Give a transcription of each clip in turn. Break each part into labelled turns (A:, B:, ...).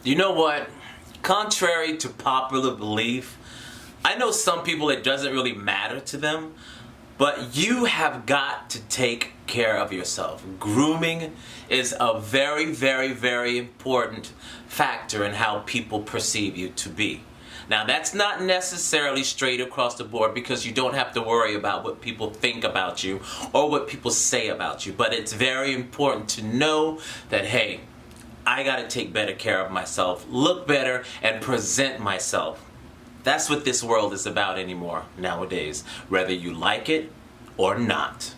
A: You know what? Contrary to popular belief, I know some people it doesn't really matter to them, but you have got to take care of yourself. Grooming is a very, very, very important factor in how people perceive you to be. Now, that's not necessarily straight across the board because you don't have to worry about what people think about you or what people say about you, but it's very important to know that, hey, I gotta take better care of myself, look better, and present myself. That's what this world is about anymore nowadays, whether you like it or not.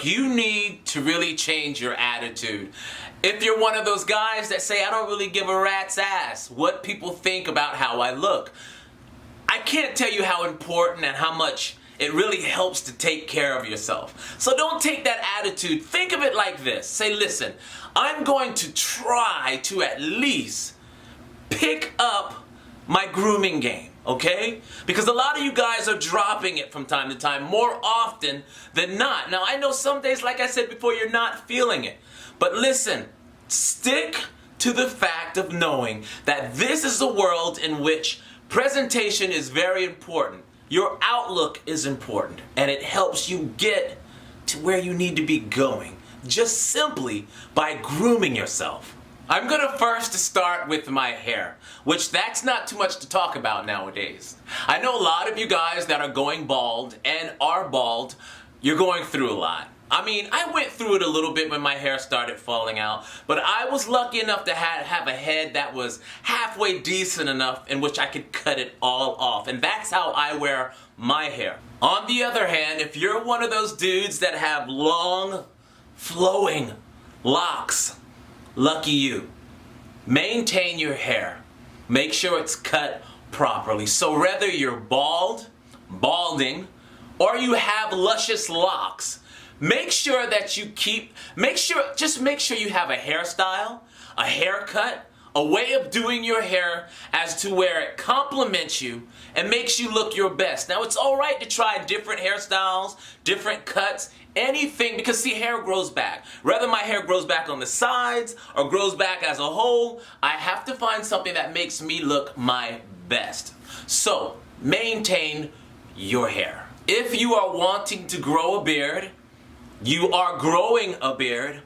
A: You need to really change your attitude. If you're one of those guys that say, I don't really give a rat's ass what people think about how I look, I can't tell you how important and how much it really helps to take care of yourself. So don't take that attitude. Think of it like this. Say, listen, I'm going to try to at least pick up my grooming game. Okay? Because a lot of you guys are dropping it from time to time, more often than not. Now, I know some days, like I said before, you're not feeling it. But listen, stick to the fact of knowing that this is a world in which presentation is very important. Your outlook is important, and it helps you get to where you need to be going, just simply by grooming yourself. I'm gonna first start with my hair, which that's not too much to talk about nowadays. I know a lot of you guys that are going bald and are bald, you're going through a lot. I mean, I went through it a little bit when my hair started falling out, but I was lucky enough to have a head that was halfway decent enough in which I could cut it all off, and that's how I wear my hair. On the other hand, if you're one of those dudes that have long, flowing locks, lucky you. Maintain your hair. Make sure it's cut properly. So whether you're bald, balding, or you have luscious locks, make sure that you make sure you have a hairstyle, a haircut, a way of doing your hair as to where it complements you and makes you look your best. Now, it's all right to try different hairstyles, different cuts, anything, because see, hair grows back. Whether my hair grows back on the sides or grows back as a whole, I have to find something that makes me look my best. So, maintain your hair. If you are wanting to grow a beard, you are growing a beard,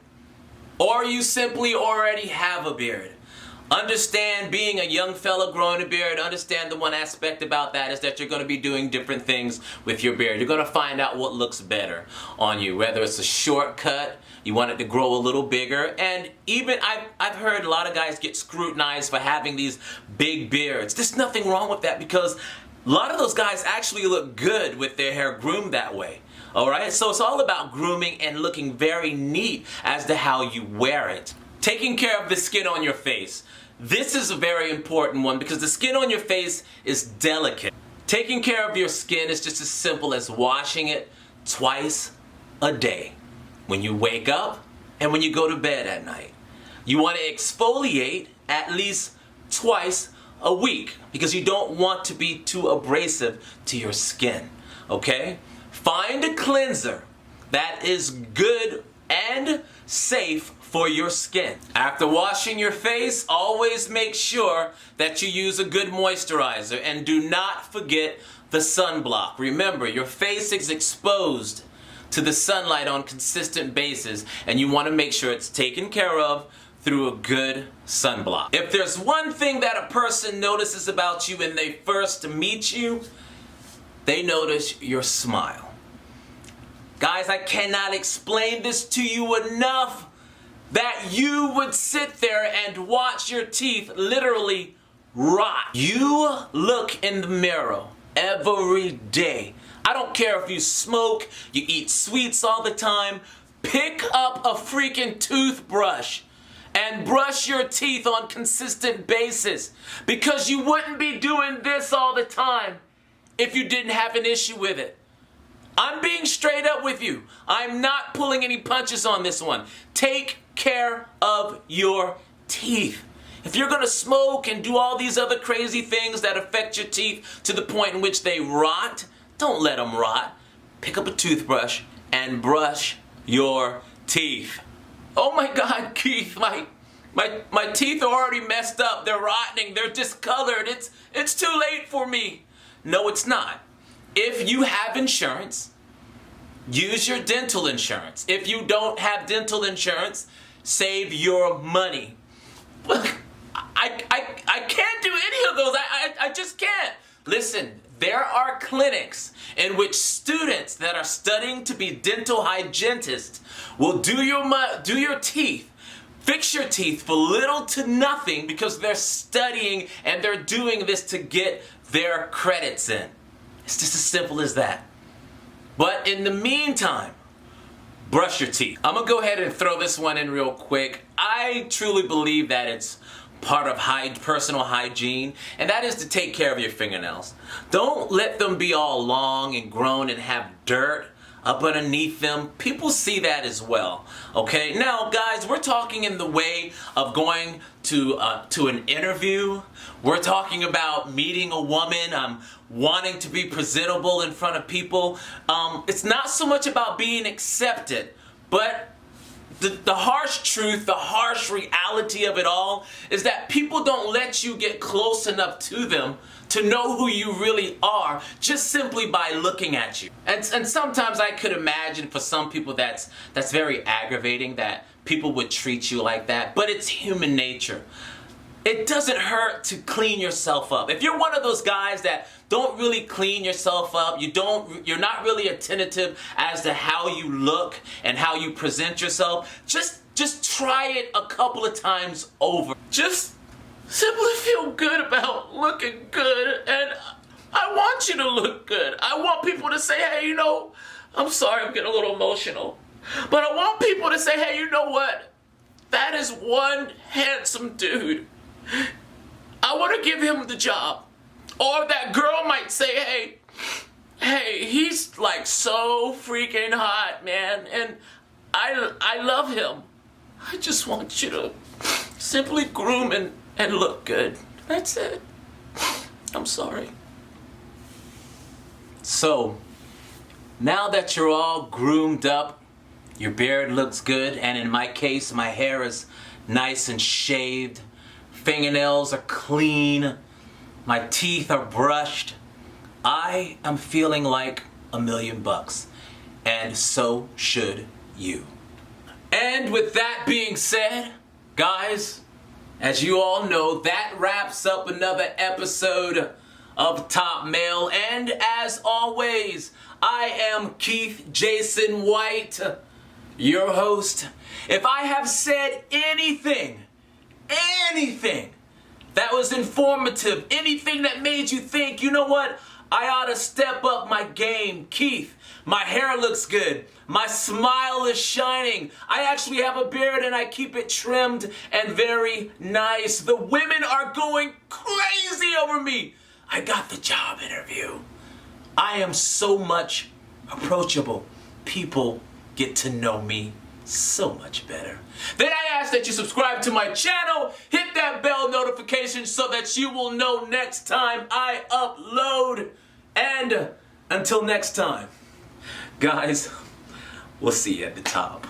A: or you simply already have a beard, understand, being a young fella growing a beard, understand the one aspect about that is that you're going to be doing different things with your beard. You're going to find out what looks better on you, whether it's a short cut, you want it to grow a little bigger, and even I've heard a lot of guys get scrutinized for having these big beards. There's nothing wrong with that because a lot of those guys actually look good with their hair groomed that way. Alright, so it's all about grooming and looking very neat as to how you wear it. Taking care of the skin on your face. This is a very important one because the skin on your face is delicate. Taking care of your skin is just as simple as washing it twice a day. When you wake up and when you go to bed at night. You want to exfoliate at least twice a week because you don't want to be too abrasive to your skin. Okay? Find a cleanser that is good and safe for your skin. After washing your face, always make sure that you use a good moisturizer and do not forget the sunblock. Remember, your face is exposed to the sunlight on a consistent basis and you want to make sure it's taken care of through a good sunblock. If there's one thing that a person notices about you when they first meet you, they notice your smile. Guys, I cannot explain this to you enough that you would sit there and watch your teeth literally rot. You look in the mirror every day. I don't care if you smoke, you eat sweets all the time, pick up a freaking toothbrush and brush your teeth on a consistent basis because you wouldn't be doing this all the time if you didn't have an issue with it. I'm being straight up with you. I'm not pulling any punches on this one. Take care of your teeth. If you're going to smoke and do all these other crazy things that affect your teeth to the point in which they rot, don't let them rot. Pick up a toothbrush and brush your teeth. Oh my God, Keith, my teeth are already messed up. They're rotting. They're discolored. It's too late for me. No, it's not. If you have insurance, use your dental insurance. If you don't have dental insurance, save your money. Look, I can't do any of those. I just can't. Listen, there are clinics in which students that are studying to be dental hygienists will do your teeth, fix your teeth for little to nothing because they're studying and they're doing this to get their credits in. It's just as simple as that. But in the meantime, brush your teeth. I'm gonna go ahead and throw this one in real quick. I truly believe that it's part of personal hygiene, and that is to take care of your fingernails. Don't let them be all long and grown and have dirt up underneath them. People see that as well. Okay, now guys, we're talking in the way of going to an interview. We're talking about meeting a woman, wanting to be presentable in front of people. It's not so much about being accepted, but the harsh truth, the harsh reality of it all is that people don't let you get close enough to them to know who you really are just simply by looking at you. And sometimes I could imagine for some people that's very aggravating that people would treat you like that, but it's human nature. It doesn't hurt to clean yourself up. If you're one of those guys that don't really clean yourself up, you're not really attentive as to how you look and how you present yourself, just try it a couple of times over. Just simply feel good about looking good, and I want you to look good. I want people to say, hey, you know, I'm sorry I'm getting a little emotional, but I want people to say, hey, you know what? That is one handsome dude. I want to give him the job. Or that girl might say, hey, he's like so freaking hot, man, and I love him. I just want you to simply groom and look good. That's it. I'm sorry. So, now that you're all groomed up, your beard looks good, and in my case, my hair is nice and shaved, fingernails are clean, my teeth are brushed, I am feeling like $1,000,000, and so should you. And with that being said, guys, as you all know, that wraps up another episode of Top Male, and as always, I am Keith Jason White, your host. If I have said anything that was informative, anything that made you think, you know what, I ought to step up my game. Keith, my hair looks good. My smile is shining. I actually have a beard and I keep it trimmed and very nice. The women are going crazy over me. I got the job interview. I am so much approachable. People get to know me so much better. Then I ask that you subscribe to my channel, hit that bell notification so that you will know next time I upload. And until next time, guys, we'll see you at the top.